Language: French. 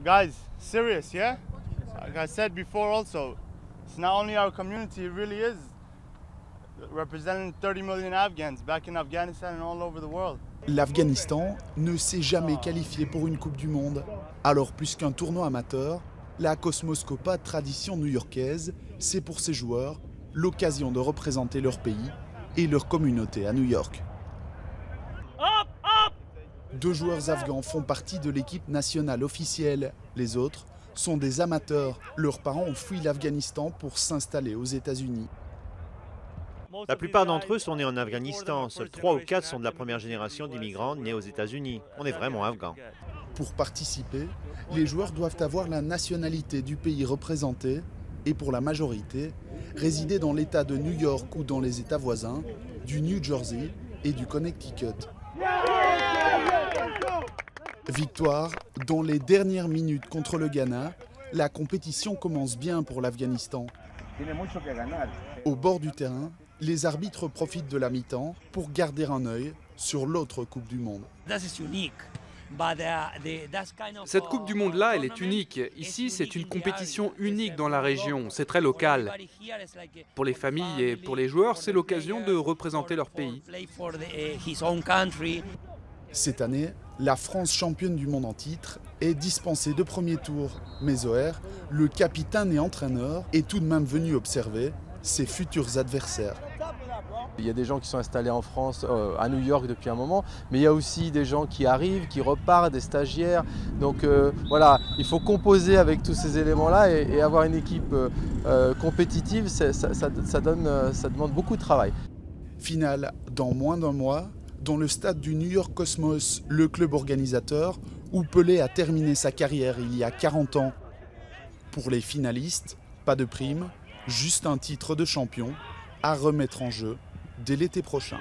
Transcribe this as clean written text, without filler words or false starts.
Guys, serious, yeah? Like I said before also, it's not only our community, it really is representing 30 million Afghans back in Afghanistan and all over the world. L'Afghanistan ne s'est jamais qualifié pour une Coupe du Monde. Alors plus qu'un tournoi amateur, la Cosmos Copa, tradition new-yorkaise, c'est pour ses joueurs l'occasion de représenter leur pays et leur communauté à New York. 2 joueurs afghans font partie de l'équipe nationale officielle. Les autres sont des amateurs. Leurs parents ont fui l'Afghanistan pour s'installer aux États-Unis. La plupart d'entre eux sont nés en Afghanistan. Seuls 3 ou 4 sont de la première génération d'immigrants nés aux États-Unis. On est vraiment afghans. Pour participer, les joueurs doivent avoir la nationalité du pays représenté et pour la majorité, résider dans l'État de New York ou dans les États voisins, du New Jersey et du Connecticut. Victoire dans les dernières minutes contre le Ghana. La compétition commence bien pour l'Afghanistan. Au bord du terrain, les arbitres profitent de la mi-temps pour garder un œil sur l'autre Coupe du Monde. Cette Coupe du Monde-là, elle est unique. Ici, c'est une compétition unique dans la région. C'est très local. Pour les familles et pour les joueurs, c'est l'occasion de représenter leur pays. Cette année, la France, championne du monde en titre, est dispensée de premier tour. Mais Zoher, le capitaine et entraîneur, est tout de même venu observer ses futurs adversaires. Il y a des gens qui sont installés en France, à New York depuis un moment, mais il y a aussi des gens qui arrivent, qui repartent, des stagiaires. Donc voilà, il faut composer avec tous ces éléments-là et avoir une équipe compétitive, ça demande beaucoup de travail. Finale dans moins d'un mois, dans le stade du New York Cosmos, le club organisateur, où Pelé a terminé sa carrière il y a 40 ans. Pour les finalistes, pas de prime, juste un titre de champion à remettre en jeu dès l'été prochain.